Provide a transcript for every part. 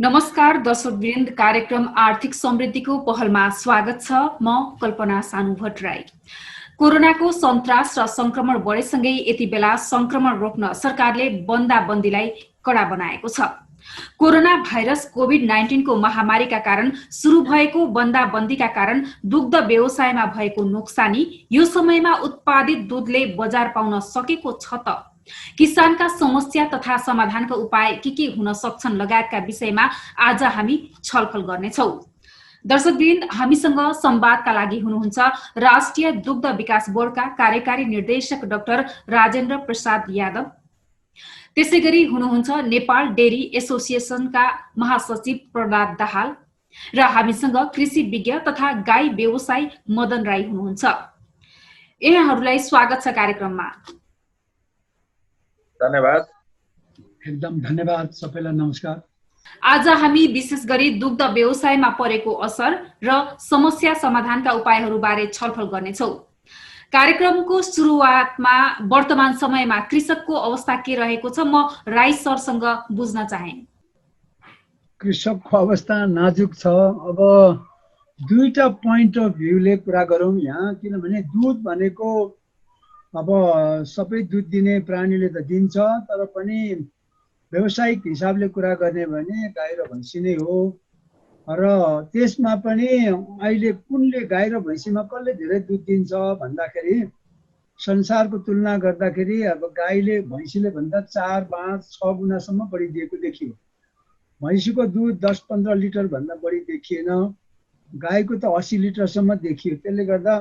नमस्कार दर्शकवृन्द, कार्यक्रम आर्थिक समृद्धिको पहलमा स्वागत छ। म कल्पना सानु भट्टराई। कोरोनाको सन्तास र संक्रमण बढेसँगै यति बेला संक्रमण रोक्न सरकारले बन्दाबन्दीलाई कडा बनाएको छ। कोरोना भाइरस कोभिड-19 को महामारीका कारण सुरु भएको बन्दाबन्दीका कारण दुग्ध व्यवसायमा भएको नोक्सानी, यो समयमा उत्पादित दुधले बजार पाउन सकेको छ त किसानका समस्या तथा समाधानका उपाय के हुन सक्छन् लगायतका विषयमा आज हामी छलफल गर्नेछौं। दर्शकवृन्द, हामीसँग संवादका लागि हुनुहुन्छ राष्ट्रिय दुग्ध विकास बोर्डका कार्यकारी निर्देशक डाक्टर राजेन्द्र प्रसाद यादव। त्यसैगरी हुनुहुन्छ नेपाल डेरी एसोसिएसनका महासचिव प्रहलाद दाहाल र हामीसँग कृषि विज्ञ तथा गाई व्यवसायी मदन राई हुनुहुन्छ। यहाँहरूलाई स्वागत छ कार्यक्रममा। धन्यवाद। एकदम धन्यवाद सबैलाई, नमस्कार। आज हामी विशेष गरी दुग्ध व्यवसायमा परेको असर र समस्या समाधानका उपायहरू बारे छलफल गर्नेछौं। कार्यक्रमको सुरुवातमा वर्तमान समयमा कृषकको अवस्था के रहेको छ, म राई सरसँग बुझ्न चाहे। कृषकको अवस्था नाजुक छ। अब दुईटा पोइन्ट अफ भ्यूले कुरा गरौँ यहाँ, किनभने दुध भनेको अब सबै दुध दिने प्राणीले त दिन्छ, तर पनि व्यावसायिक हिसाबले कुरा गर्ने भने गाई र भैँसी नै हो। र त्यसमा पनि अहिले कुनले गाई र भैँसीमा कसले धेरै दुध दिन्छ भन्दाखेरि संसारको तुलना गर्दाखेरि अब गाईले भैँसीले भन्दा 4, 5, 6 गुणासम्म बढी दिएको देखियो। भैँसीको दुध 10-15 लिटर भन्दा बढी देखिएन, गाईको त 80 लिटरसम्म देखियो। त्यसले गर्दा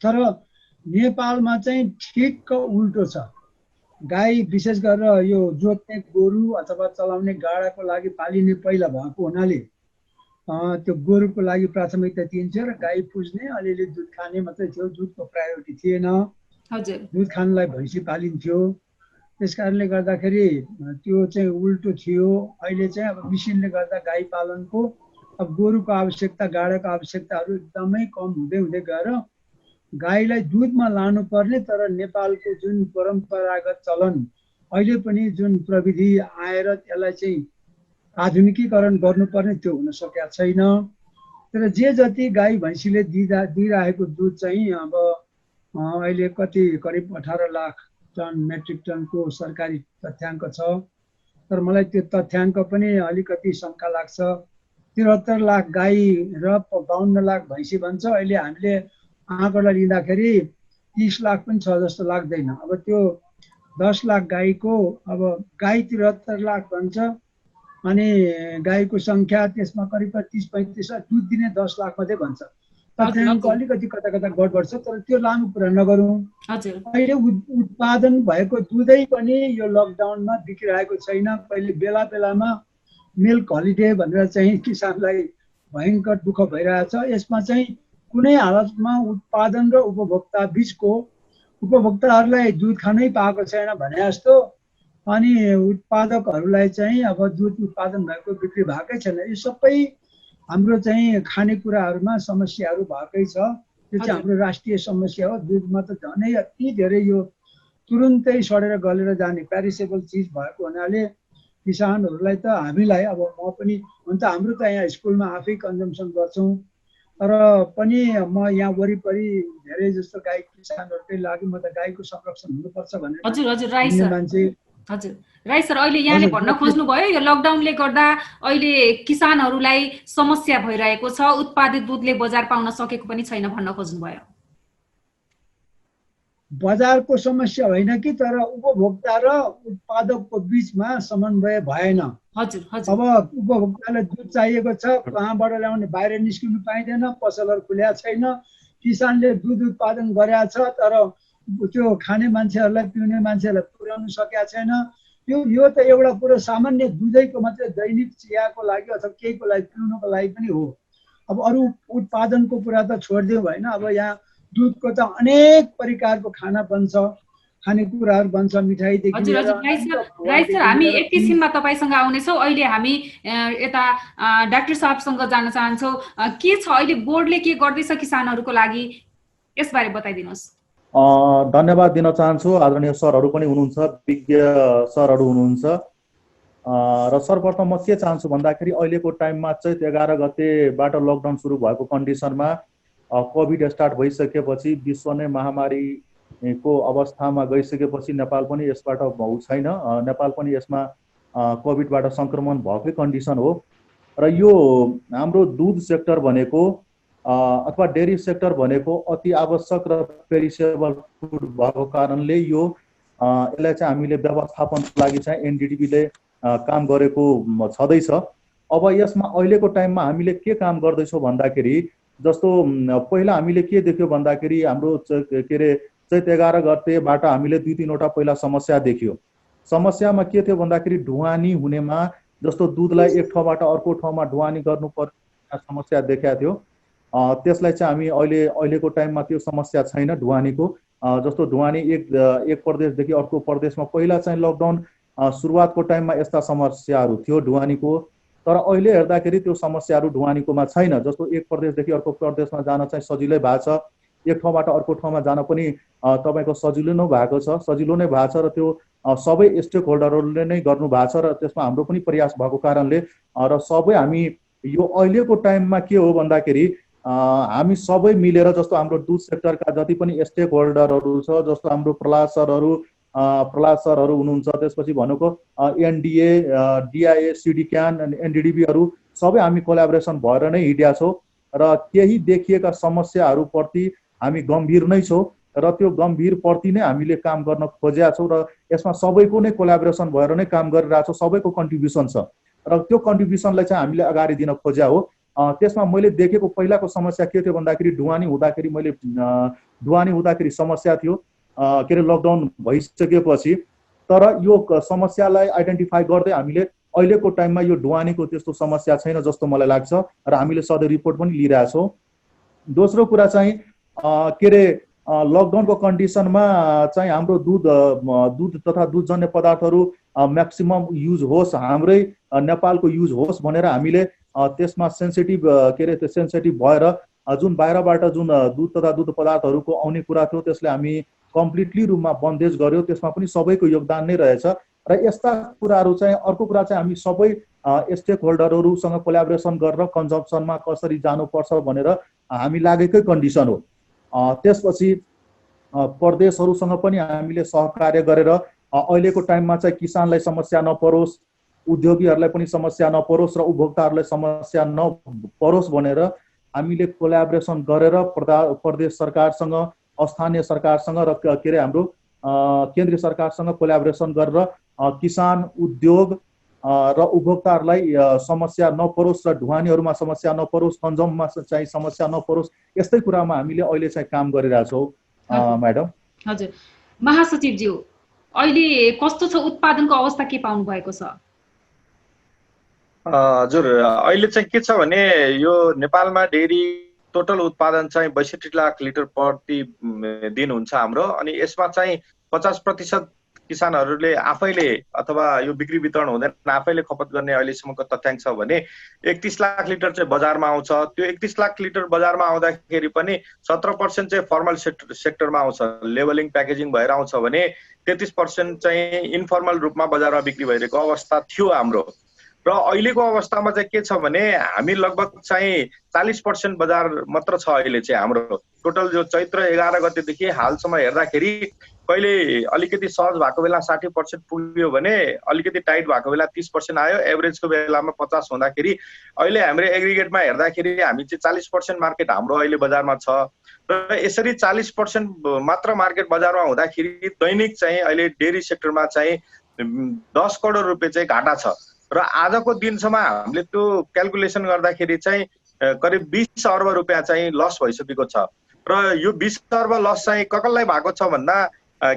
तर नेपालमा चाहिँ ठिक्क उल्टो छ। गाई विशेष गरेर यो जोत्ने गोरु अथवा चलाउने गाडाको लागि पालिने पहिला भएको हुनाले त्यो गोरुको लागि प्राथमिकता दिइन्थ्यो र गाई पुज्ने अलिअलि दुध खाने मात्रै थियो, दुधको प्रायोरिटी थिएन। दुध खानलाई भैँसी पालिन्थ्यो। त्यस कारणले गर्दाखेरि त्यो चाहिँ उल्टो थियो। अहिले चाहिँ अब मिसिनले गर्दा गाई पालनको अब गोरुको आवश्यकता, गाडाको आवश्यकताहरू एकदमै कम हुँदै हुँदै गएर गाईलाई दुधमा लानुपर्ने, तर नेपालको जुन परम्परागत चलन अहिले पनि जुन प्रविधि आएर त्यसलाई चाहिँ आधुनिकीकरण गर्नुपर्ने त्यो हुन सकेका छैन। तर जे जति गाई भैँसीले दिइरहेको दुध चाहिँ अब अहिले कति करिब 18 लाख टन मेट्रिक टनको सरकारी तथ्याङ्क छ। तर मलाई त्यो तथ्याङ्क पनि अलिकति शङ्का लाग्छ। 73 लाख गाई र 52 लाख भैँसी भन्छ। अहिले हामीले आँकडा लिँदाखेरि 30 लाख पनि छ जस्तो लाग्दैन। अब त्यो 10 लाख गाईको, अब गाई 73 लाख भन्छ अनि गाईको सङ्ख्या त्यसमा करिब 30-35 लाख, दुध दिने 10 लाख मात्रै भन्छ। तथ्याङ्क अलिकति कता कता गडबड छ। तर त्यो लामो कुरा नगरौँ। अहिले उत्पादन भएको दुधै पनि यो लकडाउनमा बिग्रिरहेको छैन। पहिले बेला बेलामा मिल्क हलिडे भनेर चाहिँ किसानलाई भयङ्कर दुःख भइरहेछ। यसमा चाहिँ कुनै हालतमा उत्पादन र उपभोक्ता बिचको उपभोक्ताहरूलाई दुध खानै पाएको छैन भने जस्तो, अनि उत्पादकहरूलाई चाहिँ अब दुध उत्पादन भएको बिक्री भएकै छैन। यो सबै हाम्रो चाहिँ खानेकुराहरूमा समस्याहरू भएकै छ। यो चाहिँ हाम्रो राष्ट्रिय समस्या हो। दुधमा त झनै अति धेरै यो तुरुन्तै सडेर गलेर जाने पेरिसेबल चिज भएको हुनाले किसानहरूलाई त हामीलाई, अब म पनि हुन त हाम्रो त यहाँ स्कुलमा आफै कन्जम्सन गर्छौँ, तर पनि म यहाँ वरिपरि धेरै जस्तो गाई किसानहरूकै लागि म त गाईको संरक्षण हुनुपर्छ भनेर मान्छे। हजुर राई सर, अहिले यहाँले भन्न खोज्नुभयो यो लकडाउनले गर्दा अहिले किसानहरूलाई समस्या भइरहेको छ, उत्पादित दुधले बजार पाउन सकेको पनि छैन भन्न खोज्नुभयो। बजारको समस्या होइन कि, तर उपभोक्ता र उत्पादकको बिचमा समन्वय भएन। अब उपभोक्तालाई दुध चाहिएको छ, कहाँबाट ल्याउने, बाहिर निस्किनु पाइँदैन, पसलहरू खुल्या छैन। किसानले दुध उत्पादन गरेका छ, तर त्यो खाने मान्छेहरूलाई, पिउने मान्छेहरूलाई पुर्याउनु सकेका छैन। यो त एउटा कुरो सामान्य दुधैको मात्रै, दैनिक चियाको लागि अथवा केहीको लागि पिउनुको लागि पनि हो। अब अरू उत्पादनको कुरा त छोडिदिउँ होइन। अब यहाँ दुधको त अनेक प्रकारको खाना बन्छ, खानेकुराहरू बन्छ, मिठाईदेखि। राई सर, हामी एकैछिनमा तपाईसँग आउनेछौँ। अहिले हामी यता डाक्टर साहबसँग जान चाहन्छौँ। के छ अहिले बोर्डले के गर्दैछ किसानहरूको लागि, यसबारे बताइदिनुहोस्। धन्यवाद दिन चाहन्छु। आदरणीय सरहरू पनि हुनुहुन्छ, विज्ञ सरहरू हुनुहुन्छ। र सर्वप्रथम म के चाहन्छु भन्दाखेरि अहिलेको टाइममा चैत 11 गतेबाट लकडाउन सुरु भएको कन्डिसनमा कोभिड स्टार्ट भइसकेपछि विश्व नै महामारीको अवस्थामा गइसकेपछि नेपाल पनि यसबाट छैन, नेपाल पनि यसमा कोभिडबाट सङ्क्रमण भएकै कन्डिसन हो। र यो हाम्रो दुध सेक्टर भनेको अथवा डेरी सेक्टर भनेको अति आवश्यक र पेरिसेबल फुड भएको कारणले यो यसलाई चाहिँ हामीले व्यवस्थापनको लागि चाहिँ एनडिडिबीले काम गरेको छँदैछ। अब यसमा अहिलेको टाइममा हामीले के काम गर्दैछौँ भन्दाखेरि जस्तो पहिला हामीले के देख्यो भन्दाखेरि हाम्रो के अरे चैत 11 गतेबाट हामीले 2-3वटा पहिला समस्या देख्यो। समस्यामा के थियो भन्दाखेरि ढुवानी हुनेमा जस्तो दुधलाई एक ठाउँबाट अर्को ठाउँमा ढुवानी गर्नुपर्ने समस्या देखाएको थियो। त्यसलाई चाहिँ हामी अहिलेको टाइममा त्यो समस्या छैन ढुवानीको। जस्तो ढुवानी एक प्रदेशदेखि अर्को प्रदेशमा पहिला चाहिँ लकडाउन सुरुवातको टाइममा यस्ता समस्याहरू थियो ढुवानीको, तर अहिले हेर्दाखेरि त्यो समस्याहरू ढुवानीकोमा छैन। जस्तो एक प्रदेशदेखि अर्को प्रदेशमा जान चाहिँ सजिलै भएको छ, एक ठाउँबाट अर्को ठाउँमा जान पनि तपाईँको सजिलो नै भएको छ र त्यो सबै स्टेक होल्डरहरूले नै गर्नु भएको छ र त्यसमा हाम्रो पनि प्रयास भएको कारणले र सबै हामी यो अहिलेको टाइममा के हो भन्दाखेरि हामी सबै मिलेर जस्तो हाम्रो दुध सेक्टरका जति पनि स्टेक होल्डरहरू छ, जस्तो हाम्रो प्रहलाद सरहरू हुनुहुन्छ, त्यसपछि भनेको एनडिए, डिआइए, सिडिक्यान, एनडिडिबीहरू सबै हामी कोलाबोरेसन भएर नै हिँडेका छौँ र केही देखिएका समस्याहरूप्रति हामी गम्भीर नै छौँ र त्यो गम्भीरप्रति नै हामीले काम गर्न खोजेका छौँ र यसमा सबैको नै कोलाबोरेसन भएर नै काम गरिरहेको छौँ, सबैको कन्ट्रिब्युसन छ र त्यो कन्ट्रिब्युसनलाई चाहिँ हामीले अगाडि दिन खोजेका हो। त्यसमा मैले देखेको पहिलाको समस्या के थियो भन्दाखेरि ढुवानी हुँदाखेरि समस्या थियो के अरे लकडाउन भइसकेपछि, तर यो समस्यालाई आइडेन्टिफाई गर्दै हामीले अहिलेको टाइममा यो ढुवानीको त्यस्तो समस्या छैन जस्तो मलाई लाग्छ र हामीले सधैँ रिपोर्ट पनि लिइरहेछौँ। दोस्रो कुरा चाहिँ के अरे लकडाउनको कन्डिसनमा चाहिँ हाम्रो दुध तथा दुधजन्य पदार्थहरू म्याक्सिमम युज होस्, हाम्रै नेपालको युज होस् भनेर हामीले त्यसमा सेन्सिटिभ भएर जुन बाहिरबाट जुन दुध तथा दुध पदार्थहरूको आउने कुरा थियो त्यसले हामी कम्प्लिटली रूपमा बन्देज गर्यो। त्यसमा पनि सबैको योगदान नै रहेछ र यस्ता कुराहरू चाहिँ अर्को कुरा चाहिँ हामी सबै स्टेक होल्डरहरूसँग कोलाबोरेसन गरेर कन्जम्पसनमा कसरी जानुपर्छ भनेर हामी लागेकै कन्डिसन हो। त्यसपछि प्रदेशहरूसँग पनि हामीले सहकार्य गरेर अहिलेको टाइममा चाहिँ किसानलाई समस्या नपरोस्, उद्योगीहरूलाई पनि समस्या नपरोस् र उपभोक्ताहरूलाई समस्या नपरोस् भनेर हामीले कोलाबोरेसन गरेर प्रदेश सरकारसँग, स्थानीय सरकारसँग र के अरे हाम्रो केन्द्रीय सरकारसँग कोलाबोरेसन गरेर किसान, उद्योग र उपभोक्ताहरूलाई समस्या नपरोस् र ढुवानीहरूमा समस्या नपरोस्, कन्जम्पमा चाहिँ समस्या नपरोस्, यस्तै कुरामा हामीले अहिले चाहिँ काम गरिरहेछौँ म्याडम। हजुर महासचिवज्यू, अहिले कस्तो छ उत्पादनको अवस्था, के पाउनु भएको छ? हजुर, अहिले चाहिँ के छ भने यो नेपालमा डेरी टोटल उत्पादन चाहिँ 62 लाख लिटर प्रति दिन हुन्छ हाम्रो, अनि यसमा चाहिँ 50% किसानहरूले आफैले अथवा यो बिक्री वितरण हुँदैन आफैले खपत गर्ने अहिलेसम्मको तथ्याङ्क छ भने 31 लाख लिटर चाहिँ बजारमा आउँछ। त्यो 31 लाख लिटर बजारमा आउँदाखेरि पनि 17% चाहिँ फर्मल सेक्टरमा आउँछ, लेबलिङ प्याकेजिङ भएर आउँछ भने 33% चाहिँ इन्फर्मल रूपमा बजारमा बिक्री भइरहेको अवस्था थियो हाम्रो। र अहिलेको अवस्थामा चाहिँ के छ भने हामी लगभग चाहिँ 40% बजार मात्र छ अहिले चाहिँ हाम्रो। टोटल जो चैत्र 11 गतेदेखि हालसम्म हेर्दाखेरि कहिले अलिकति सहज भएको बेला 60% पुग्यो भने अलिकति टाइट भएको बेला 30% आयो, एभरेजको बेलामा 50 हुँदाखेरि अहिले हाम्रो एग्रिगेटमा हेर्दाखेरि हामी चाहिँ 40% मार्केट हाम्रो अहिले बजारमा छ। र यसरी 40% मात्र मार्केट बजारमा हुँदाखेरि दैनिक चाहिँ अहिले डेरी सेक्टरमा चाहिँ 10 करोड रुपियाँ चाहिँ घाटा छ। र आजको दिनसम्म हामीले त्यो क्यालकुलेसन गर्दाखेरि चाहिँ करिब 20 अर्ब रुपियाँ चाहिँ लस भइसकेको छ। र यो 20 अर्ब लस चाहिँ कसलाई भएको छ भन्दा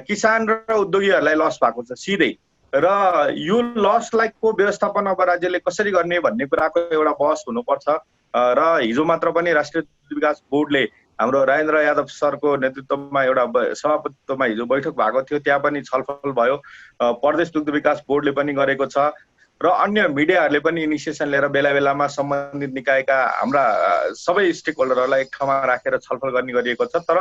किसान र उद्योगीहरूलाई लस भएको छ सिधै। र यो लसलाई को व्यवस्थापन अब राज्यले कसरी गर्ने भन्ने कुराको एउटा बहस हुनुपर्छ। र हिजो मात्र पनि राष्ट्रिय दुग्ध विकास बोर्डले हाम्रो राजेन्द्र यादव सरको नेतृत्वमा एउटा सभापतित्वमा हिजो बैठक भएको थियो, त्यहाँ पनि छलफल भयो, प्रदेश दुग्ध विकास बोर्डले पनि गरेको छ। र अन्य मिडियाहरूले पनि इनिसिएसन लिएर बेला बेलामा सम्बन्धित निकायका हाम्रा सबै स्टेक होल्डरहरूलाई एक ठाउँमा राखेर छलफल गर्ने गरिएको छ। तर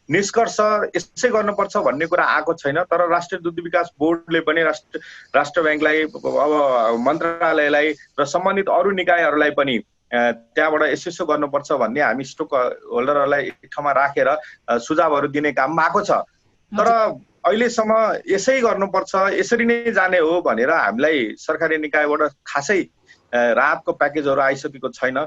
निष्कर्ष यसै गर्नुपर्छ भन्ने कुरा आएको छैन। तर राष्ट्रिय दुग्ध विकास बोर्डले पनि राष्ट्र ब्याङ्कलाई, अब मन्त्रालयलाई र सम्बन्धित अरू निकायहरूलाई पनि त्यहाँबाट यसो गर्नुपर्छ भन्ने हामी स्टक होल्डरहरूलाई एक ठाउँमा राखेर सुझावहरू दिने काममा आएको छ। तर अहिलेसम्म यसै गर्नुपर्छ, यसरी नै जाने हो भनेर हामीलाई सरकारी निकायबाट खासै राहतको प्याकेजहरू आइसकेको छैन।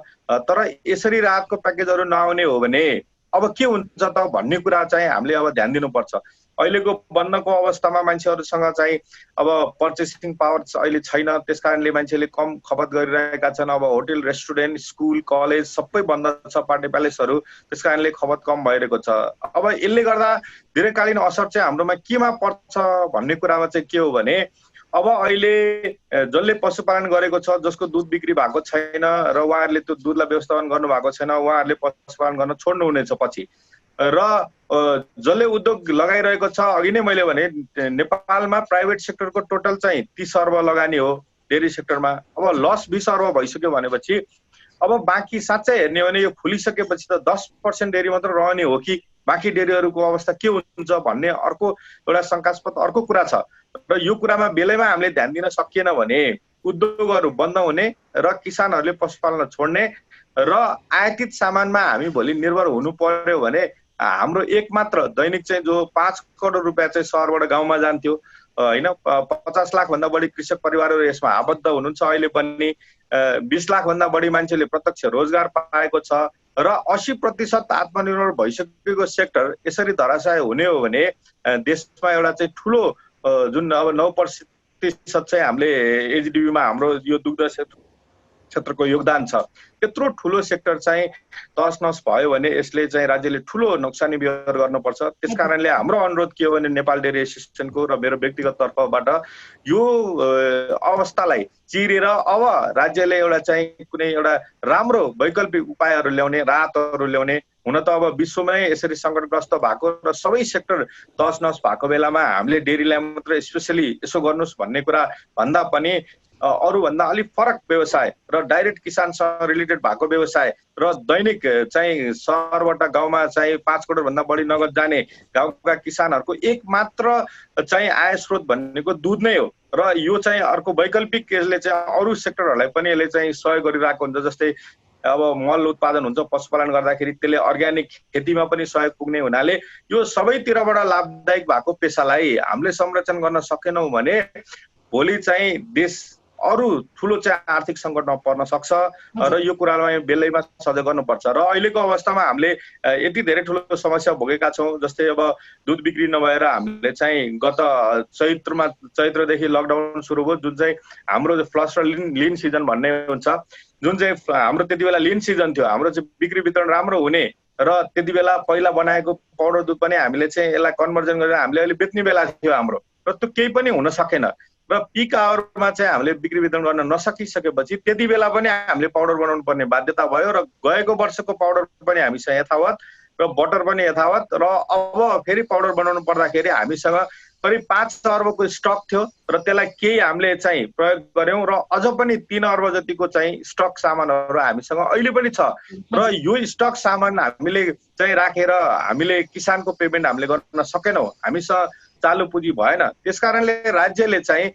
तर यसरी राहतको प्याकेजहरू नआउने हो भने अब के हुन्छ त भन्ने कुरा चाहिँ हामीले अब ध्यान दिनुपर्छ। अहिलेको बन्दको अवस्थामा मान्छेहरूसँग चाहिँ अब पर्चेसिङ पावर अहिले छैन, त्यसकारणले मान्छेले कम खपत गरिरहेका छन्। अब होटल, रेस्टुरेन्ट, स्कुल, कलेज सबै बन्द छ, पार्टी प्यालेसहरू, त्यसकारणले खपत कम भइरहेको छ। अब यसले गर्दा दीर्घकालीन असर चाहिँ हाम्रोमा केमा पर्छ भन्ने कुरामा चाहिँ के हो भने अब अहिले जसले पशुपालन गरेको छ, जसको दुध बिक्री भएको छैन र उहाँहरूले त्यो दुधलाई व्यवस्थापन गर्नु भएको छैन, उहाँहरूले पशुपालन गर्न छोड्नु हुनेछ पछि। र जसले उद्योग लगाइरहेको छ, अघि नै मैले भने नेपालमा प्राइभेट सेक्टरको टोटल चाहिँ 30 अर्ब लगानी हो डेरी सेक्टरमा। अब लस 20 अर्ब भइसक्यो भनेपछि अब बाँकी साँच्चै हेर्ने हो भने यो खुलिसकेपछि त 10% डेरी मात्र रहने हो कि बाँकी डेरीहरूको अवस्था के हुन्छ भन्ने अर्को एउटा शङ्कास्पद अर्को कुरा छ। र यो कुरामा बेलैमा हामीले ध्यान दिन सकिएन भने उद्योगहरू बन्द हुने र किसानहरूले पशुपालन छोड्ने र आयातित सामानमा हामी भोलि निर्भर हुनु पर्यो भने हाम्रो एकमात्र दैनिक चाहिँ जो 5 करोड रुपियाँ चाहिँ सहरबाट गाउँमा जान्थ्यो होइन, 50 लाख भन्दा बढी कृषक परिवारहरू यसमा आबद्ध हुनुहुन्छ। अहिले पनि 20 लाख भन्दा बढी मान्छेले प्रत्यक्ष रोजगार पाएको छ र 80% आत्मनिर्भर भइसकेको सेक्टर यसरी धराशाय हुने हो भने देशमा एउटा चाहिँ ठुलो जुन अब 9% चाहिँ हामीले एचडिबीमा हाम्रो यो दुग्ध क्षेत्रको योगदान छ, त्यत्रो ठुलो सेक्टर चाहिँ तहस नहस भयो भने यसले चाहिँ राज्यले ठुलो नोक्सानी बिहोर गर्नुपर्छ। त्यसकारणले हाम्रो अनुरोध के हो भने नेपाल डेरी एसोसिएसनको र मेरो व्यक्तिगत तर्फबाट यो अवस्थालाई चिरेर अब राज्यले एउटा चाहिँ कुनै एउटा राम्रो वैकल्पिक उपायहरू ल्याउने, राहतहरू ल्याउने। हुन त अब विश्वमै यसरी सङ्कटग्रस्त भएको र सबै सेक्टर तहस नहस भएको बेलामा हामीले डेरीलाई मात्र स्पेसली यसो गर्नुहोस् भन्ने कुरा भन्दा पनि अरूभन्दा अलिक फरक व्यवसाय र डाइरेक्ट किसानसँग रिलेटेड भएको व्यवसाय र दैनिक चाहिँ सहरबाट गाउँमा चाहिँ 5 करोड भन्दा बढी नगद जाने गाउँका किसानहरूको एक मात्र चाहिँ आय स्रोत भनेको दुध नै हो। र यो चाहिँ अर्को वैकल्पिक यसले चाहिँ अरू सेक्टरहरूलाई पनि यसले चाहिँ सहयोग गरिरहेको हुन्छ। जस्तै अब मल उत्पादन हुन्छ पशुपालन गर्दाखेरि, त्यसले अर्ग्यानिक खेतीमा पनि सहयोग पुग्ने हुनाले यो सबैतिरबाट लाभदायक भएको पेसालाई हामीले संरक्षण गर्न सकेनौँ भने भोलि चाहिँ देश अरू ठुलो चाहिँ आर्थिक सङ्कटमा पर्न सक्छ र यो कुरालाई बेलैमा सजग गर्नुपर्छ। र अहिलेको अवस्थामा हामीले यति धेरै ठुलो समस्या भोगेका छौँ। जस्तै अब दुध बिक्री नभएर हामीले चाहिँ गत चैत्रदेखि लकडाउन सुरु भयो, जुन चाहिँ हाम्रो फ्लस र लिन सिजन भन्ने हुन्छ, जुन चाहिँ हाम्रो त्यति बेला लिन सिजन थियो। हाम्रो चाहिँ बिक्री वितरण राम्रो हुने र त्यति बेला पहिला बनाएको पाउडर दुध पनि हामीले चाहिँ यसलाई कन्भर्जन गरेर हामीले अहिले बेच्ने बेला थियो हाम्रो, र त्यो केही पनि हुन सकेन। र पिक आवरमा चाहिँ हामीले बिक्री वितरण गर्न नसकिसकेपछि त्यति बेला पनि हामीले पाउडर बनाउनु पर्ने बाध्यता भयो र गएको वर्षको पाउडर पनि हामीसँग यथावत र बटर पनि यथावत। र अब फेरि पाउडर बनाउनु पर्दाखेरि हामीसँग करिब 5 अर्बको स्टक थियो र त्यसलाई केही हामीले चाहिँ प्रयोग गर्यौँ र अझ पनि 3 अर्ब जतिको चाहिँ स्टक सामानहरू हामीसँग अहिले पनि छ। र यो स्टक सामान हामीले चाहिँ राखेर हामीले किसानको पेमेन्ट हामीले गर्न सकेनौँ, हामीसँग चालु पुँजी भएन। त्यसकारणले राज्यले चाहिँ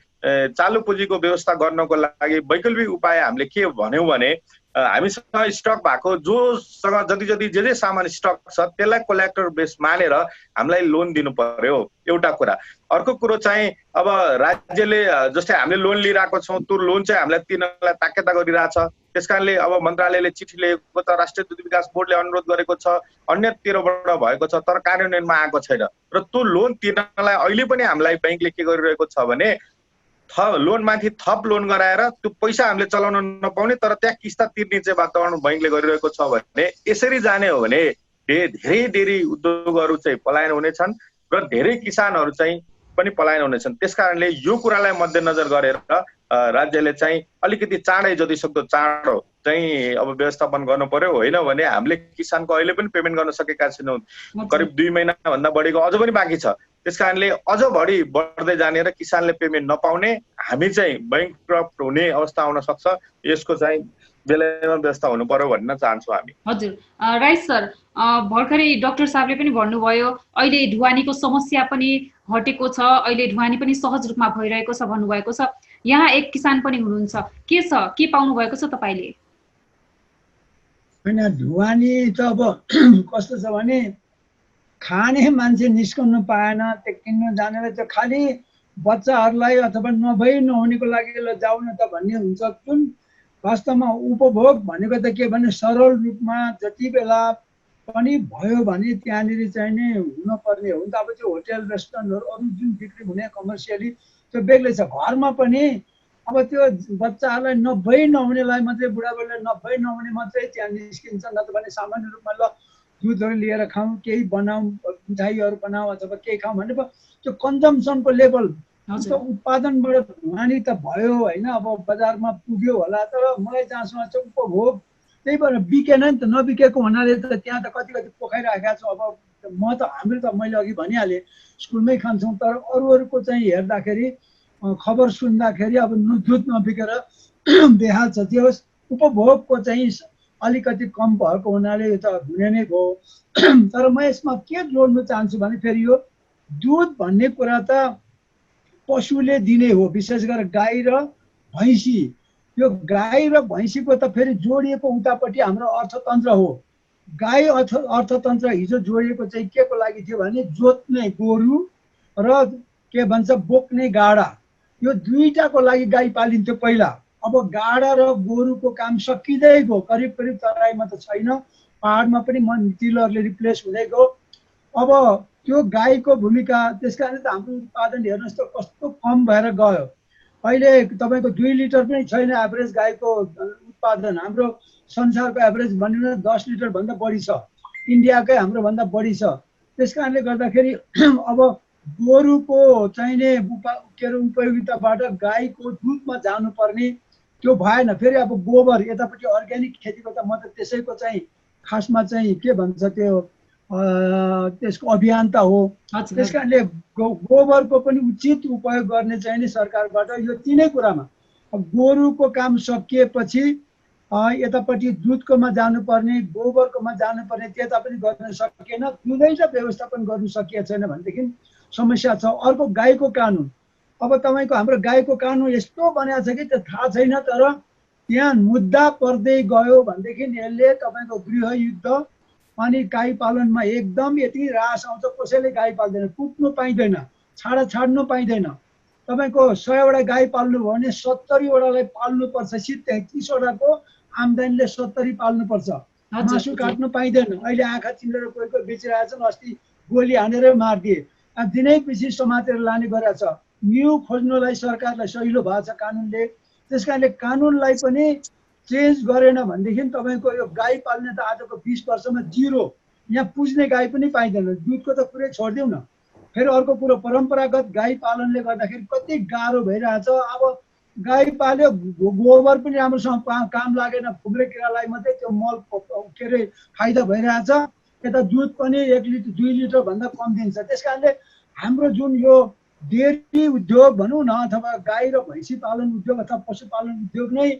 चालु पुँजीको व्यवस्था गर्नको लागि वैकल्पिक उपाय हामीले के भन्यौँ भने हामीसँग स्टक भएको जोसँग जति जे सामान स्टक छ त्यसलाई कोलेक्टर बेस मानेर हामीलाई लोन दिनु पर्यो, एउटा कुरा। अर्को कुरो चाहिँ अब राज्यले जस्तै हामीले लोन लिइरहेको छौँ, त्यो लोन चाहिँ हामीलाई तिर्नलाई ताकेता गरिरहेछ। त्यसकारणले अब मन्त्रालयले चिठी लेखेको छ, राष्ट्रिय दुग्ध विकास बोर्डले अनुरोध गरेको छ, अन्यतिरबाट भएको छ, तर कार्यान्वयनमा आएको छैन। र त्यो लोन तिर्नलाई अहिले पनि हामीलाई ब्याङ्कले के गरिरहेको छ भने लोनमाथि थप लोन गराएर त्यो पैसा हामीले चलाउन नपाउने तर त्यहाँ किस्ता तिर्ने चाहिँ वातावरण बैङ्कले गरिरहेको छ भने यसरी जाने हो भने धेरै डेरी उद्योगहरू चाहिँ पलायन हुनेछन् र धेरै किसानहरू चाहिँ पनि पलायन हुनेछन्। त्यसकारणले यो कुरालाई मध्यनजर गरेर राज्यले चाहिँ अलिकति चाँडै जति सक्दो चाँडो चाहिँ अब व्यवस्थापन गर्नु पर्यो। होइन भने हामीले किसानको अहिले पनि पेमेन्ट गर्न सकेका छैनौँ, करिब 2 महिना भन्दा बढीको अझ पनि बाँकी छ। त्यसकारणले अझ बढी बढ्दै जाने र किसानले पेमेन्ट नपाउने, हामी चाहिँ बैंक्रप्ट हुने अवस्था आउन सक्छ। यसको चाहिँ बेलामा व्यवस्था हुनु पर्यो भन्न चाहन्छौँ हामी। हजुर राइट सर, भर्खरै डाक्टर साहबले पनि भन्नुभयो अहिले ढुवानीको समस्या पनि हटेको छ, अहिले ढुवानी पनि सहज रूपमा भइरहेको छ भन्नुभएको छ। यहाँ एक किसान पनि हुनुहुन्छ, के छ, के पाउनु भएको छ तपाईँले? होइन, ढुवानी त अब कस्तो छ भने खाने मान्छे निस्कनु पाएन, त्यो किन्नु जानेलाई त्यो खालि बच्चाहरूलाई अथवा नभई नहुनेको लागि ल जाऊ न त भन्ने हुन्छ। जुन वास्तवमा उपभोग भनेको त के भने सरल रूपमा जति बेला पनि भयो भने त्यहाँनिर चाहिँ नै हुनुपर्ने हो नि त। अब त्यो होटेल रेस्टुरेन्टहरू अरू जुन बिक्री हुने कमर्सियली त्यो बेग्लै छ। घरमा पनि अब त्यो बच्चाहरूलाई नभई नहुनेलाई मात्रै, बुढाबुढीलाई नभई नहुने मात्रै त्यहाँ निस्किन्छ, नत्र भने सामान्य रूपमा ल दुधहरू लिएर खाउँ, केही बनाऊँ, मिठाईहरू बनाऊ अथवा केही खाउँ भने त्यो कन्जम्सनको लेभल उत्पादनबाट ढुवानी त भयो होइन, अब बजारमा पुग्यो होला, तर मलाई जहाँसम्म चाहिँ उपभोग त्यही भएर बिकेन नि त। नबिकेको हुनाले त त्यहाँ त कति कति पोखाइराखेका छौँ। अब म त हाम्रो त मैले अघि भनिहालेँ स्कुलमै खान्छौँ, तर अरूको चाहिँ हेर्दाखेरि खबर सुन्दाखेरि अब दुध नबिकेर बेहाल छ। त्यो उपभोगको चाहिँ अलिकति कम भएको हुनाले यो त हुने नै भयो। तर म यसमा के जोड्न चाहन्छु भने फेरि यो दुध भन्ने कुरा त पशुले दिने हो, विशेष गरेर गाई र भैँसी। यो गाई र भैँसीको त फेरि जोडिएको उतापट्टि हाम्रो अर्थतन्त्र हो। गाई अर्थतन्त्र हिजो जोडिएको चाहिँ के को लागि थियो भने जोत्ने गोरु र के भन्छ बोक्ने गाडा, यो दुईटाको लागि गाई पालिन्थ्यो पहिला। अब गाडा र गोरुको काम सकिँदै गयो, करिब करिब तराईमा त छैन, पहाडमा पनि टिलरले रिप्लेस हुँदै गयो। अब त्यो गाईको भूमिका, त्यस कारण त हाम्रो उत्पादन हेर्नुहोस् त कस्तो कम भएर गयो। अहिले तपाईँको 2 लिटर पनि छैन एभरेज गाईको उत्पादन। हाम्रो संसारको एभरेज भन्नु 10 लिटरभन्दा बढी छ, इन्डियाकै हाम्रोभन्दा बढी छ। त्यस कारणले गर्दाखेरि अब गोरुको चाहिने के अरे उपयोगिताबाट गाईको दुधमा जानुपर्ने त्यो भएन। फेरि अब गोबर यतापट्टि अर्ग्यानिक खेतीको त म त त्यसैको चाहिँ खासमा चाहिँ के भन्छ त्यो त्यसको अभियन्ता हो। त्यस कारणले गोबरको पनि उचित उपयोग गर्ने चाहिँ नि सरकारबाट यो तीनै कुरामा गोरुको काम सकिएपछि यतापट्टि दुधकोमा जानुपर्ने, गोबरकोमा जानुपर्ने, त्यता पनि गर्न सकिएन, दुधै व्यवस्थापन गर्नु सकिएको छैन भनेदेखि समस्या छ। अर्को गाईको कानुन, अब तपाईँको हाम्रो गाईको कानुन यस्तो बनाएको छ कि त्यो थाहा छैन, तर त्यहाँ मुद्दा पर्दै गयो भनेदेखि यसले तपाईँको गृहयुद्ध अनि गाई पालनमा एकदम यति रास आउँछ। कसैले गाई पाल्दैन, कुट्नु पाइँदैन, छाड्नु पाइँदैन। तपाईँको 100वटा गाई पाल्नु भयो भने 70वटालाई पाल्नुपर्छ। 33वटाको आम्दानीले 70 पाल्नुपर्छ। मासु काट्नु पाइँदैन। अहिले आँखा चिनेर कोही कोही बेचिरहेछन्, अस्ति गोली हानेर मारिदिए, दिनै पछि समातेर लाने गरेको छ। न्यू खोज्नुलाई सरकारलाई सहिलो भएको छ कानुनले। त्यस कारणले कानुनलाई पनि चेन्ज गरेन भनेदेखि तपाईँको यो गाई पाल्ने त आजको 20 वर्षमा 0, यहाँ पुज्ने गाई पनि पाइँदैन। दुधको त कुरै छोडिदिउँ न। फेरि अर्को कुरो, परम्परागत गाई पालनले गर्दाखेरि कति गाह्रो भइरहेछ। अब गाई पाल्यो, गोबर पनि राम्रोसँग काम लागेन, फुग्रे किरालाई मात्रै त्यो मल के अरे फाइदा भइरहेछ। यता दुध पनि 1 लिटर 2 लिटर भन्दा कम दिन्छ। त्यस कारणले हाम्रो जुन यो डेयरी उद्योग भनौँ न, अथवा गाई र भैँसी पालन उद्योग अथवा पशुपालन उद्योग नै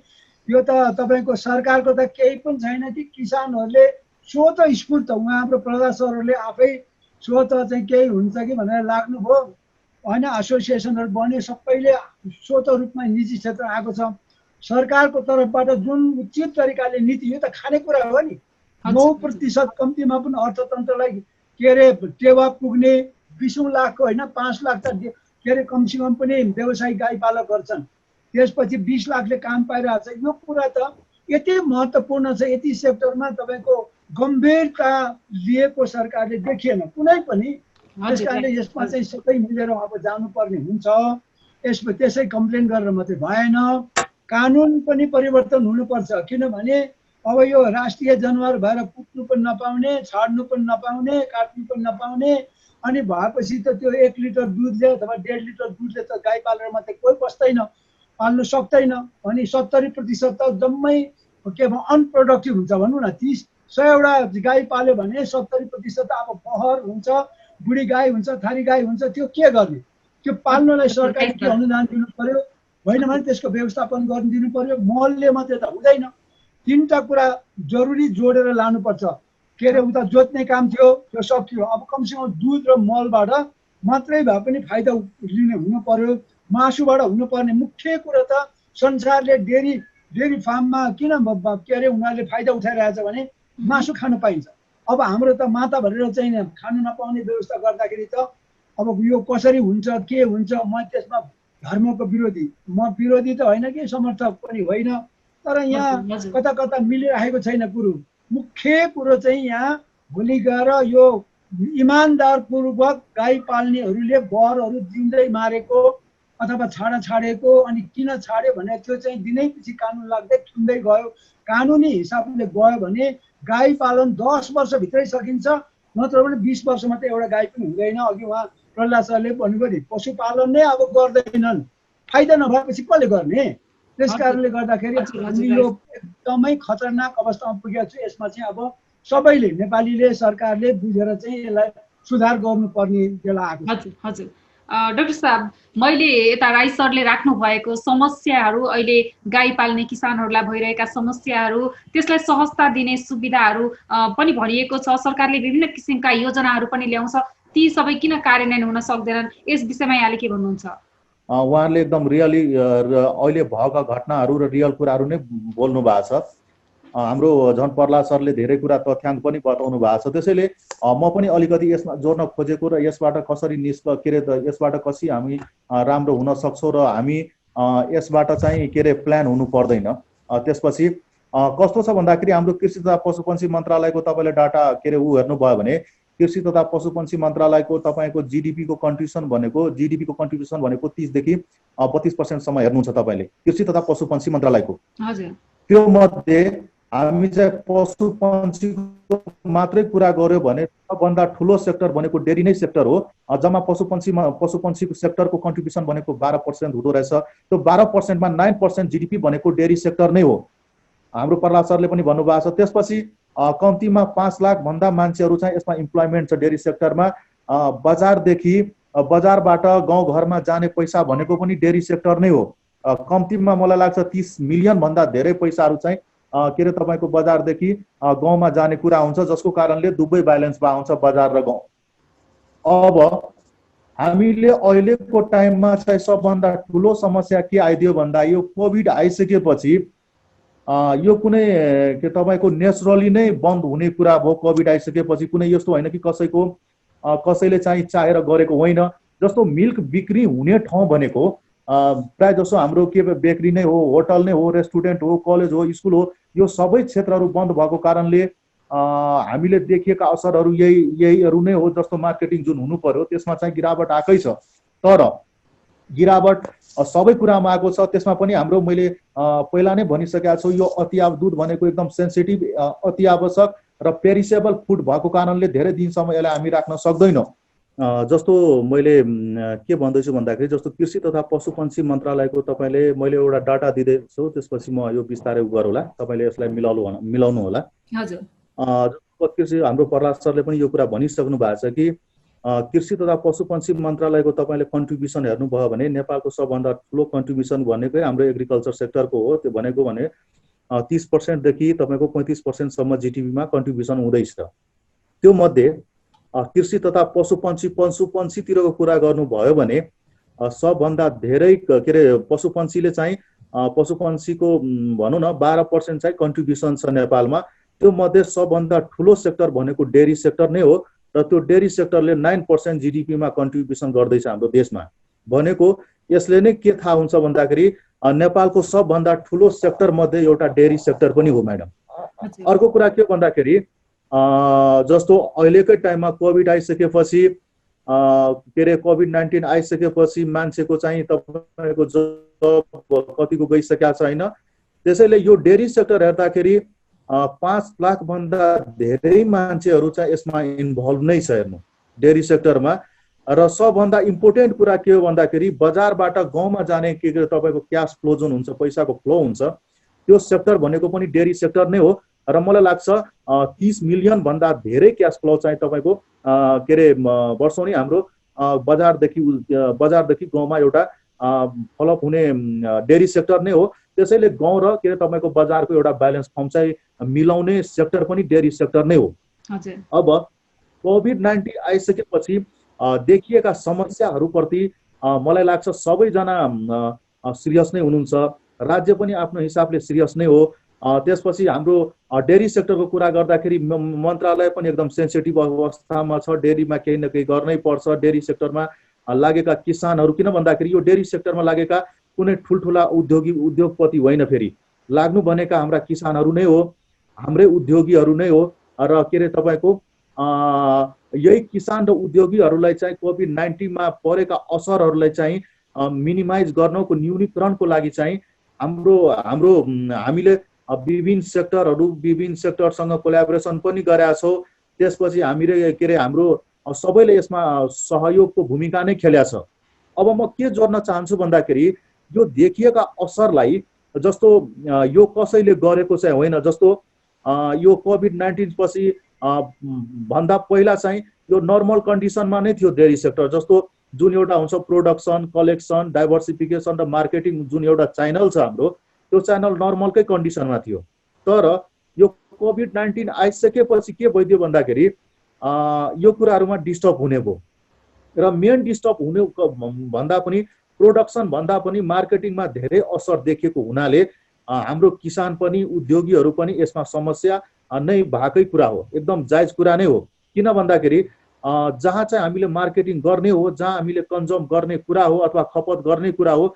यो त तपाईँको सरकारको त केही पनि छैन कि किसानहरूले स्वत स्फूर्त, उहाँ हाम्रो प्रजा सरहरूले आफै स्वत चाहिँ केही हुन्छ कि भनेर लाग्नुभयो होइन। एसोसिएसनहरू बन्यो, सबैले स्वत रूपमा निजी क्षेत्र आएको छ। सरकारको तर्फबाट जुन उचित तरिकाले नीति, यो त खानेकुरा हो नि। 9% कम्तीमा पनि अर्थतन्त्रलाई के अरे टेवा पुग्ने 20 लाखको होइन 5 लाख त के अरे कमसेकम पनि व्यवसायिक गाई पालक गर्छन्। त्यसपछि 20 लाखले काम पाइरहेको छ। यो कुरा त यति महत्त्वपूर्ण छ, यति सेक्टरमा तपाईँको गम्भीरता लिएको सरकारले देखिएन कुनै पनि। त्यस कारणले यसमा चाहिँ सबै मिलेर अब जानुपर्ने हुन्छ। त्यसै कम्प्लेन गरेर मात्रै भएन, कानुन पनि परिवर्तन हुनुपर्छ। किनभने अब यो राष्ट्रिय जनावर भएर पुग्नु पनि नपाउने, छाड्नु पनि नपाउने, काट्नु पनि नपाउने, अनि भएपछि त त्यो 1 लिटर दुधले अथवा 1.5 लिटर दुधले त गाई पालेर मात्रै कोही बस्दैन, पाल्नु सक्दैन। अनि 70% त जम्मै के भयो अनप्रोडक्टिभ हुन्छ भनौँ न। 100वटा गाई पाल्यो भने 70% त अब पहर हुन्छ, बुढी गाई हुन्छ, थारी गाई हुन्छ। त्यो के गर्ने? त्यो पाल्नलाई सरकारले के अनुदान दिनु पर्यो? होइन भने त्यसको व्यवस्थापन गर्न दिनु पर्यो। मलले मात्रै त हुँदैन, तीनटा कुरा जरुरी जोडेर लानुपर्छ। के अरे उता जोत्ने काम थियो त्यो सकियो, अब कमसेकम दुध र मलबाट मात्रै भए पनि फाइदा लिने हुनु पर्यो, मासुबाट हुनुपर्ने। मुख्य कुरा त संसारले डेरी फार्ममा किन के अरे उनीहरूले फाइदा उठाइरहेछ भने मासु खान पाइन्छ। अब हाम्रो त माता भनेर चाहिँ खानु नपाउने व्यवस्था गर्दाखेरि त अब यो कसरी हुन्छ के हुन्छ। म त्यसमा धर्मको विरोधी, म विरोधी त होइन कि समर्थक पनि होइन, तर यहाँ कता कता मिलिरहेको छैन कुरो। मुख्य कुरो चाहिँ यहाँ भोलि गएर यो इमान्दारपूर्वक गाई पाल्नेहरूले बहरहरू दिँदै मारेको अथवा छाडेको, अनि किन छाड्यो भने त्यो चाहिँ दिनैपछि कानुन लाग्दै थुन्दै गयो। कानुनी हिसाबले गयो भने गाई पालन 10 वर्षभित्रै सकिन्छ, नत्र भने 20 वर्षमा त एउटा गाई पनि हुँदैन। अघि उहाँ प्रहलाद सरले भन्नुभयो नि, पशुपालन नै अब गर्दैनन्, फाइदा नभएपछि कसले गर्ने। त्यस कारणले गर्दाखेरि यो एकदमै खतरनाक अवस्थामा पुगेको छ। यसमा चाहिँ अब सबैले, नेपालीले, सरकारले बुझेर चाहिँ यसलाई सुधार गर्नुपर्ने बेला आएको छ। हजुर डाक्टर साहब, मैले यता राई सरले राख्नु भएको समस्याहरू, अहिले गाई पाल्ने किसानहरूलाई भइरहेका समस्याहरू, त्यसलाई सहजता दिने सुविधाहरू पनि भनिएको छ। सरकारले विभिन्न किसिमका योजनाहरू पनि ल्याउँछ, ती सबै किन कार्यान्वयन हुन सक्दैनन्? यस विषयमा यहाँले के भन्नुहुन्छ? उहाँहरूले एकदम रियली अहिले भएका घटनाहरू र रियल कुराहरू नै बोल्नु भएको छ। हाम्रो झन् प्रहलाद सरले धेरै कुरा तथ्याङ्क पनि बताउनु भएको छ। त्यसैले म पनि अलिकति यसमा जोड्न खोजेको र यसबाट कसरी यसबाट कसरी हामी राम्रो हुन सक्छौँ र हामी यसबाट चाहिँ के अरे प्लान हुनु पर्दैन। त्यसपछि कस्तो छ भन्दाखेरि हाम्रो कृषि तथा पशुपन्छी मन्त्रालयको तपाईँले डाटा के अरे हेर्नुभयो भने कृषि तथा पशुपन्छी मन्त्रालयको तपाईँको जिडिपीको कन्ट्रिब्युसन भनेको 30 देखि 32% सम्म हेर्नुहुन्छ तपाईँले कृषि तथा पशुपन्छी मन्त्रालयको। त्यो मध्ये हामी चाहिँ पशुपन्छीको मात्रै कुरा गर्यो भने सबभन्दा ठुलो सेक्टर भनेको डेरी नै सेक्टर हो। जम्मा पशुपन्छीको सेक्टरको कन्ट्रिब्युसन भनेको 12% हुँदो रहेछ। त्यो 12% मा 9% जिडिपी भनेको डेरी सेक्टर नै हो। हाम्रो प्रहलाद सरले पनि भन्नुभएको छ। त्यसपछि कम्तीमा 5 लाख भन्दा मान्छेहरू चाहिँ यसमा इम्प्लोइमेन्ट छ डेरी सेक्टरमा। बजारबाट गाउँघरमा जाने पैसा भनेको पनि डेरी सेक्टर नै हो। कम्तीमा मलाई लाग्छ 30 मिलियन भन्दा धेरै पैसाहरू चाहिँ के अरे तपाईँको बजारदेखि गाउँमा जाने कुरा हुन्छ, जसको कारणले दुवै ब्यालेन्समा आउँछ बजार र गाउँ। अब हामीले अहिलेको टाइममा चाहिँ सबभन्दा ठुलो समस्या के आइदियो भन्दा यो कोभिड आइसकेपछि यो कुनै के तपाईँको नेचुरली नै बन्द हुने कुरा भयो। कोभिड आइसकेपछि कुनै यस्तो होइन कि कसैले चाहिँ चाहेर गरेको होइन। जस्तो मिल्क बिक्री हुने ठाउँ भनेको प्राय जसो हाम्रो के बेकरी नै हो, होटल नै हो, रेस्टुरेन्ट हो, कलेज हो, स्कुल हो, यो सबै क्षेत्रहरू बन्द भएको कारणले हामीले देखेका असरहरू यहीहरू नै हो। जस्तो मार्केटिङ जुन हुनु पर्यो त्यसमा चाहिँ गिरावट आएकै छ, तर गिरावट सबै कुरामा आएको छ। त्यसमा पनि हाम्रो मैले पहिला नै भनिसकेको छु, यो दूध भनेको एकदम सेन्सिटिभ, अति आवश्यक र पेरिसेबल फुड भएको कारणले धेरै दिनसम्म यसलाई हामी राख्न सक्दैनौँ। जस्तो मैले के भन्दैछु भन्दाखेरि जस्तो कृषि तथा पशुपन्छी मन्त्रालयको तपाईँले मैले एउटा डाटा दिँदैछु, त्यसपछि म यो बिस्तारै गरौँला, तपाईँले यसलाई मिलाउनु होला। कृषि हाम्रो प्रहलाद सरले पनि यो कुरा भनिसक्नु भएको छ कि कृषि तथा पशुपन्छी मन्त्रालयको तपाईँले कन्ट्रिब्युसन हेर्नुभयो भने नेपालको सबभन्दा ठुलो कन्ट्रिब्युसन भनेकै हाम्रो एग्रिकल्चर सेक्टरको हो। त्यो भनेको भने 30% देखि तपाईँको 35% सम्म जिडिपीमा कन्ट्रिब्युसन हुँदैछ। त्यो मध्ये कृषि तथा पशुपन्छीतिरको कुरा गर्नुभयो भने सबभन्दा धेरै के अरे पशुपन्छीले चाहिँ पशुपन्छीको भनौँ न 12% चाहिँ कन्ट्रिब्युसन छ नेपालमा। त्यो मध्ये सबभन्दा ठुलो सेक्टर भनेको डेरी सेक्टर नै हो र त्यो डेरी सेक्टरले 9% जिडिपीमा कन्ट्रिब्युसन गर्दैछ हाम्रो देशमा। भनेको यसले नै के थाहा हुन्छ भन्दाखेरि नेपालको सबभन्दा ठुलो सेक्टर मध्ये एउटा डेरी सेक्टर पनि हो म्याडम। अर्को कुरा के भन्दाखेरि जस्तो अहिलेकै टाइममा कोभिड आइसकेपछि के अरे कोभिड-19 आइसकेपछि मान्छेको चाहिँ तपाईँको जब कतिको गइसकेको छैन। त्यसैले यो डेरी सेक्टर हेर्दाखेरि 5 लाख भन्दा धेरै मान्छेहरू चाहिँ यसमा इन्भल्भ नै छ हेर्नु डेरी सेक्टरमा। र सबभन्दा इम्पोर्टेन्ट कुरा के हो भन्दाखेरि बजारबाट गाउँमा जाने के तपाईँको क्यास फ्लो जुन हुन्छ, पैसाको फ्लो हुन्छ, त्यो सेक्टर भनेको पनि डेरी सेक्टर नै हो। र मलाई लाग्छ 30 मिलियन भन्दा धेरै क्यास फ्लो चाहिँ तपाईँको के अरे वर्षौनी हाम्रो बजारदेखि गाउँमा एउटा फलोअप हुने डेरी सेक्टर नै हो। त्यसैले गाउँ र के अरे तपाईँको बजारको एउटा ब्यालेन्स फर्म चाहिँ मिलाउने सेक्टर पनि डेरी सेक्टर नै हो। अब कोभिड-19 आइसकेपछि देखिएका समस्याहरूप्रति मलाई लाग्छ सबैजना सिरियस नै हुनुहुन्छ, राज्य पनि आफ्नो हिसाबले सिरियस नै हो। त्यसपछि हाम्रो डेरी सेक्टरको कुरा गर्दाखेरि मन्त्रालय पनि एकदम सेन्सिटिभ अवस्थामा छ, डेरीमा केही न केही गर्नै पर्छ। डेरी सेक्टरमा लागेका किसानहरू, किन भन्दाखेरि यो डेरी सेक्टरमा लागेका कुनै ठुल्ठुला उद्योगपति होइन, फेरि लाग्नु भनेका हाम्रा किसानहरू नै हो, हाम्रै उद्योगीहरू नै हो। र के अरे तपाईँको यही किसान र उद्योगीहरूलाई चाहिँ कोभिड-19 परेका असरहरूलाई चाहिँ मिनिमाइज गर्नको, न्यूनीकरणको लागि चाहिँ हामीले विभिन्न सेक्टरसँग कोल्याबोरेसन पनि गरेका छौँ। त्यसपछि हामीले के अरे हाम्रो सबैले यसमा सहयोगको भूमिका नै खेलेको छ। अब म के जोड्न चाहन्छु भन्दाखेरि यो देखिएका असरलाई जस्तो यो कसैले गरेको चाहिँ होइन, जस्तो यो कोभिड-19 पछि भन्दा पहिला चाहिँ यो नर्मल कन्डिसनमा नै थियो डेरी सेक्टर। जस्तो जुन एउटा हुन्छ प्रोडक्सन, कलेक्सन, डाइभर्सिफिकेसन र मार्केटिङ जुन एउटा च्यानल छ हाम्रो, त्यो च्यानल नर्मलकै कन्डिसनमा थियो। तर यो कोभिड-19 आइसकेपछि के भइदियो भन्दाखेरि यो कुराहरूमा डिस्टर्ब हुने भयो। र मेन डिस्टर्ब हुने भन्दा पनि प्रोडक्सन भन्दा पनि मार्केटिङमा धेरै असर देखेको हुनाले हाम्रो किसान पनि उद्योगीहरू पनि यसमा समस्या नै भएकै कुरा हो, एकदम जायज कुरा नै हो। किन भन्दाखेरि जहाँ चाहिँ हामीले मार्केटिङ गर्ने हो, जहाँ हामीले कन्ज्युम गर्ने कुरा हो अथवा खपत गर्ने कुरा हो,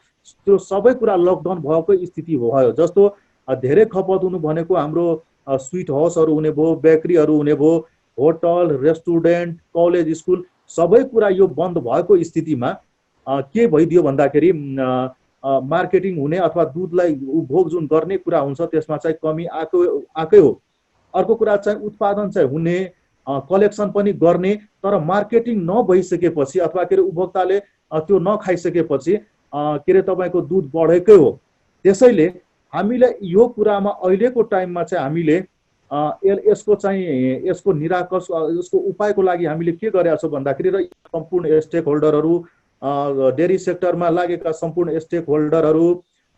त्यो सबै कुरा लकडाउन भएको स्थिति भयो। जस्तो धेरै खपत हुनु भनेको हाम्रो स्विट हाउसहरू हुने भयो, बेकरीहरू हुने भयो, होटल, रेस्टुरेन्ट, कलेज, स्कुल सबै कुरा यो बन्द भएको स्थितिमा के भइदियो भन्दाखेरि मार्केटिङ हुने अथवा दुधलाई उपभोग जुन गर्ने कुरा हुन्छ त्यसमा चाहिँ कमी आएकै हो। अर्को कुरा चाहिँ उत्पादन चाहिँ हुने, कलेक्सन पनि गर्ने, तर मार्केटिङ नभइसकेपछि अथवा के अरे उपभोक्ताले त्यो नखाइसकेपछि के अरे तपाईँको दुध बढेकै हो। त्यसैले हामीले यो कुरामा अहिलेको टाइममा चाहिँ हामीले यसको निराकरण, यसको उपायको लागि हामीले के गरेका छौँ भन्दाखेरि र सम्पूर्ण स्टेक होल्डरहरू, डेरी सेक्टरमा लागेका सम्पूर्ण स्टेक होल्डरहरू,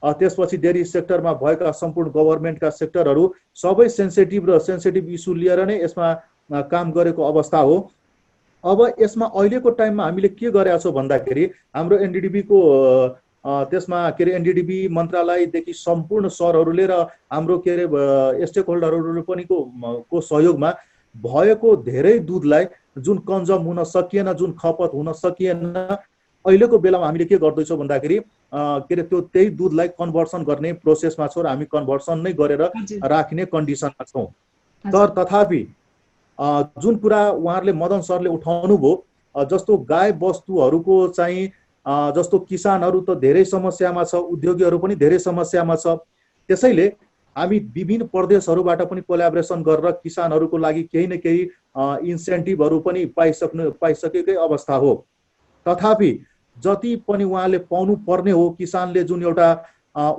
त्यसपछि डेरी सेक्टरमा भएका सम्पूर्ण गभर्मेन्टका सेक्टरहरू सबै सेन्सिटिभ इस्यु लिएर नै यसमा काम गरेको अवस्था हो। अब यसमा अहिलेको टाइममा हामीले के गरेका छौँ भन्दाखेरि हाम्रो एनडिडिबीको त्यसमा के अरे एनडिडिबी मन्त्रालयदेखि सम्पूर्ण सरहरूले र हाम्रो के अरे स्टेक होल्डरहरू पनि को सहयोगमा भएको धेरै दुधलाई जुन कन्ज्युम हुन सकिएन, जुन खपत हुन सकिएन, अहिलेको बेलामा हामीले के गर्दैछौँ भन्दाखेरि के अरे त्यो त्यही दुधलाई कन्भर्सन गर्ने प्रोसेसमा छौँ र हामी कन्भर्सन नै गरेर राख्ने कन्डिसनमा छौँ। तर तथापि जुन कुरा उहाँहरूले मदन सरले उठाउनु भयो, जस्तो गाई वस्तुहरूको चाहिँ जस्तो किसानहरू त धेरै समस्यामा छ, उद्योगीहरू पनि धेरै समस्यामा छ। त्यसैले हामी विभिन्न प्रदेशहरूबाट पनि कोल्याबोरेसन गरेर किसानहरूको लागि केही न केही इन्सेन्टिभहरू पनि पाइसकेकै अवस्था हो। तथापि जति पनि उहाँले पाउनु पर्ने हो, किसानले जुन एउटा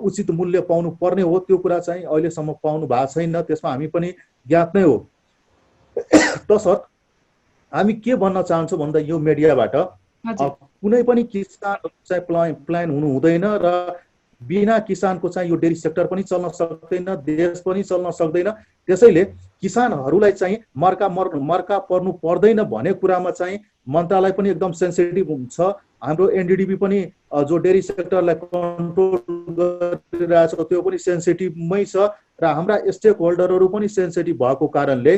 उचित मूल्य पाउनु पर्ने हो, त्यो कुरा चाहिँ अहिलेसम्म पाउनु भएको छैन। त्यसमा हामी पनि ज्ञात नै हो। तसर्थ हामी के भन्न चाहन्छौँ भन्दा यो मिडियाबाट कुनै पनि किसान चाहिँ प्लान हुनु हुँदैन र बिना किसानको चाहिँ यो डेरी सेक्टर पनि चल्न सक्दैन, देश पनि चल्न सक्दैन। त्यसैले किसानहरूलाई चाहिँ मर्का पर्नु पर्दैन भन्ने कुरामा चाहिँ मन्त्रालय पनि एकदम सेन्सिटिभ हुन्छ। हाम्रो एनडिडिबी पनि जो डेरी सेक्टरलाई कन्ट्रोल गरिरहेछ त्यो पनि सेन्सिटिभमै छ र हाम्रा स्टेक होल्डरहरू पनि सेन्सिटिभ भएको कारणले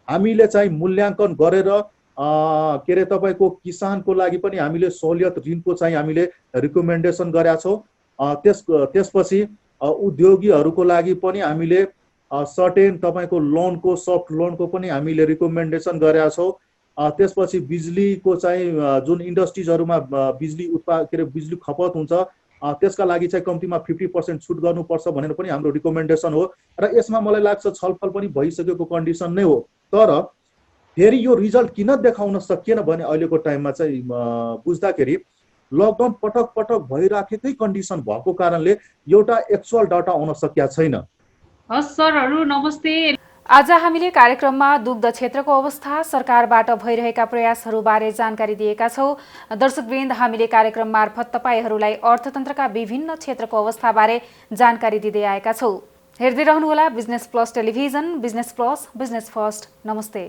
हामीले चाहिँ मूल्याङ्कन गरेर के अरे तपाईँको किसानको लागि पनि हामीले सहुलियत ऋणको चाहिँ हामीले रिकमेन्डेसन गरेका छौँ। त्यसपछि उद्योगीहरूको लागि पनि हामीले सर्टेन तपाईँको लोनको, सफ्ट लोनको पनि हामीले रिकमेन्डेसन गरेका छौँ। त्यसपछि बिजुलीको चाहिँ जुन इन्डस्ट्रिजहरूमा बिजुली खपत हुन्छ त्यसका लागि चाहिँ कम्तीमा 50% छुट गर्नुपर्छ भनेर पनि हाम्रो रिकमेन्डेसन हो र यसमा मलाई लाग्छ छलफल पनि भइसकेको कन्डिसन नै हो। तर फेरि यो रिजल्ट किन देखाउन सकिएन भने अहिलेको टाइममा चाहिँ बुझ्दाखेरि लकडाउन पटक पटक भइराखेकै कन्डिसन भएको कारणले एउटा एक्चुअल डाटा आउन सकेका छैन। हस् सरहरू, नमस्ते। आज हामीले कार्यक्रममा दुग्ध क्षेत्रको अवस्था, सरकारबाट भइरहेका प्रयासहरूबारे जानकारी दिएका छौं। दर्शकवृन्द, हामीले कार्यक्रम मार्फत तपाईहरूलाई अर्थतन्त्रका विभिन्न क्षेत्रको अवस्थाबारे जानकारी दिँदै आएका छौं। हेर्दै रहनुहोला business plus television, business plus, business first. नमस्ते।